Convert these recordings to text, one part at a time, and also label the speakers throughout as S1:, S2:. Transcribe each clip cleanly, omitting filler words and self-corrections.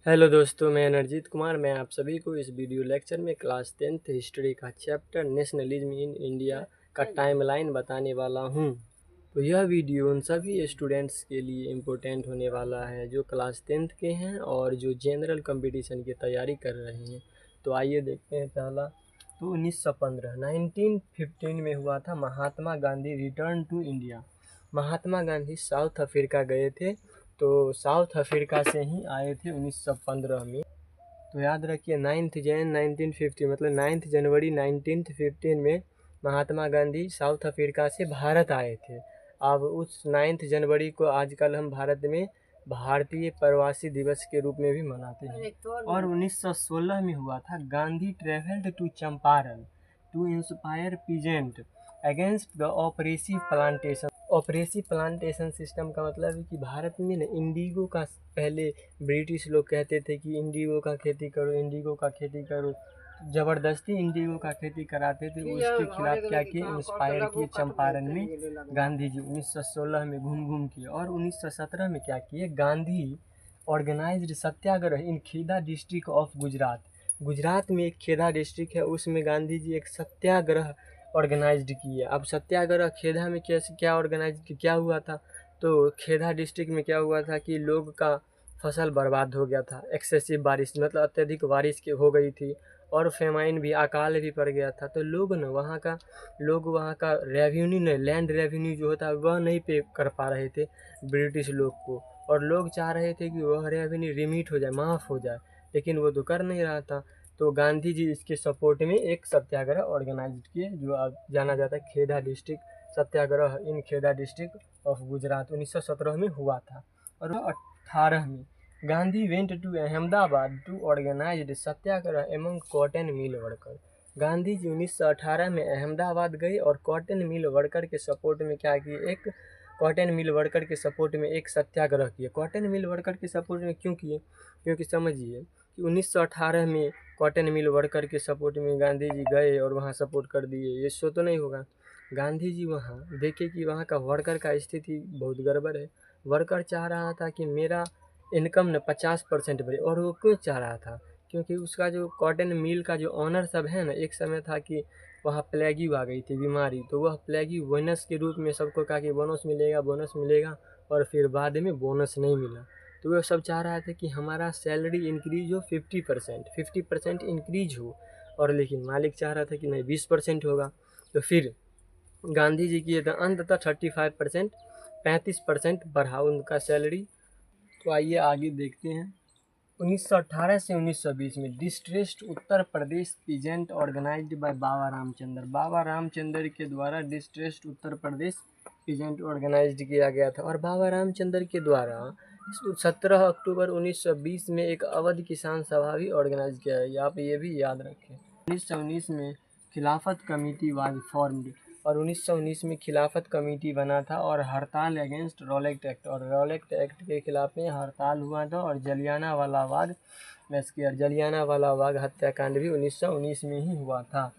S1: Hello दोस्तों, मैं अनर्जीत कुमार। मैं आप सभी को इस वीडियो लेक्चर में क्लास 10th हिस्ट्री का चैप्टर नेशनलिज्म इन इंडिया का टाइमलाइन बताने वाला हूं। तो यह वीडियो उन सभी स्टूडेंट्स के लिए इम्पोर्टेंट होने वाला है जो क्लास 10th के हैं और जो जनरल कंपटीशन की तैयारी कर रहे हैं। तो आइए देखते हैं। पहला तो 1915 में हुआ था Mahatma Gandhi return to India. Mahatma Gandhi South Africa गए थे, तो साउथ अफ्रीका से ही आए थे 1915 में। तो याद रखिए 9 मतलब 9 जनवरी 1915 में महात्मा गांधी साउथ अफ्रीका से भारत आए थे। अब उस 9 जनवरी को आजकल हम भारत में भारतीय प्रवासी दिवस के रूप में भी मनाते हैं। और 1916 में हुआ था Gandhi travelled to Champaran to inspire peasant against the oppressive plantation system का मतलब है कि भारत में ना इंडिगो का पहले ब्रिटिश लोग कहते थे कि इंडिगो का खेती करो, इंडिगो का खेती करो। ज़बरदस्ती इंडिगो का खेती कराते थे। उसके खिलाफ क्या किए, इंस्पायर किए चंपारण में गांधी जी 1916 में घूम घूम के। और 1917 में क्या किए, Gandhi organised satyagraha in Kheda district of Gujarat. Gujarat में एक खेदा डिस्ट्रिक्ट है, उसमें गांधी जी एक सत्याग्रह ऑर्गेनाइज्ड किए। अब सत्याग्रह खेदा में कैसे क्या ऑर्गेनाइज क्या हुआ था, तो खेदा डिस्ट्रिक्ट में क्या हुआ था कि लोग का फसल बर्बाद हो गया था। एक्सेसिव बारिश मतलब अत्यधिक बारिश की हो गई थी और फेमाइन भी, अकाल भी पड़ गया था। तो लोग वहाँ का रेवेन्यू नहीं, लैंड रेवेन्यू जो होता है वह नहीं पे कर पा रहे थे ब्रिटिश लोग को। और लोग चाह रहे थे कि वह रेवेन्यू रिमीट हो जाए, माफ़ हो जाए, लेकिन वो तो कर नहीं रहा था। तो गांधी जी इसके सपोर्ट में एक सत्याग्रह ऑर्गेनाइज किए जो अब जाना जाता है Kheda district satyagraha in Kheda district of Gujarat. 1917 में हुआ था। और 18 में Gandhi went to Ahmedabad to organised satyagraha among cotton mill worker. Gandhi ji 1918 में अहमदाबाद गए और कॉटन मिल वर्कर के सपोर्ट में क्या किए, एक कॉटन मिल वर्कर के सपोर्ट में एक सत्याग्रह किए। कॉटन मिल वर्कर के सपोर्ट में क्यों किए, क्योंकि समझिए कि 1918 में कॉटन मिल वर्कर के सपोर्ट में गांधी जी गए और वहाँ सपोर्ट कर दिए, ये सो तो नहीं होगा। गांधी जी वहाँ देखे कि वहाँ का वर्कर का स्थिति बहुत गड़बड़ है। वर्कर चाह रहा था कि मेरा इनकम न 50% बढ़े। और वो क्यों चाह रहा था, क्योंकि उसका जो कॉटन मिल का जो ऑनर सब है ना, एक समय था कि वहाँ प्लेगी आ गई थी बीमारी, तो वह प्लेगी बोनस के रूप में सबको कहा कि बोनस मिलेगा, और फिर बाद में बोनस नहीं मिला। तो वह सब चाह रहा था कि हमारा सैलरी इंक्रीज हो 50% इंक्रीज हो, और लेकिन मालिक चाह रहा था कि नहीं 20% होगा। तो फिर गांधी जी किए थे अंततः 35% बढ़ा उनका सैलरी। तो आइए आगे देखते हैं। 1918 से 1920 में distressed Uttar Pradesh peasant organised by बाबा रामचंद्र के द्वारा distressed Uttar Pradesh peasant organised किया गया था। और बाबा रामचंद्र के द्वारा 17 अक्टूबर 1920 में एक अवध किसान सभा भी ऑर्गेनाइज किया है, आप ये भी याद रखें। 1919 में खिलाफत कमेटी वाज फॉर्म्ड, और 1919 में खिलाफत कमेटी बना था। और हड़ताल अगेंस्ट रॉलेट एक्ट, और रॉलेट एक्ट के खिलाफ में हड़ताल हुआ था। और जलियांवाला बाग हत्याकांड भी 1919 में ही हुआ था।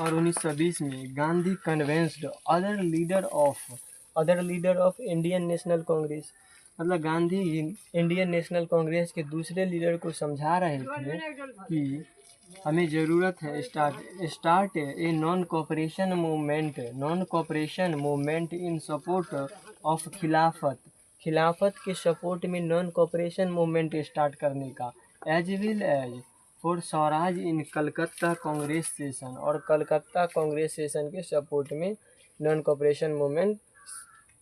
S1: और 1920 में Gandhi convinced other leader of Indian National Congress, मतलब गांधी इंडियन नेशनल कांग्रेस के दूसरे लीडर को समझा रहे थे कि हमें ज़रूरत है start a non cooperation movement in support of खिलाफत के सपोर्ट में नॉन कोऑपरेशन मूवमेंट स्टार्ट करने का, as well as for swaraj in Calcutta Congress session. और कलकत्ता कांग्रेस सेशन के सपोर्ट में नॉन कोऑपरेशन मूवमेंट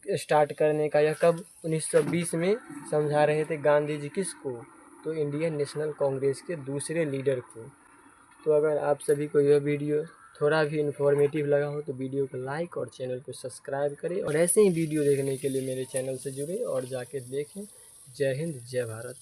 S1: स्टार्ट करने का। यह कब 1920 में समझा रहे थे गांधी जी, किसको, तो इंडियन नेशनल कांग्रेस के दूसरे लीडर को। तो अगर आप सभी को यह वीडियो थोड़ा भी इन्फॉर्मेटिव लगा हो तो वीडियो को लाइक और चैनल को सब्सक्राइब करें, और ऐसे ही वीडियो देखने के लिए मेरे चैनल से जुड़े और जाके देखें। जय हिंद, जय भारत।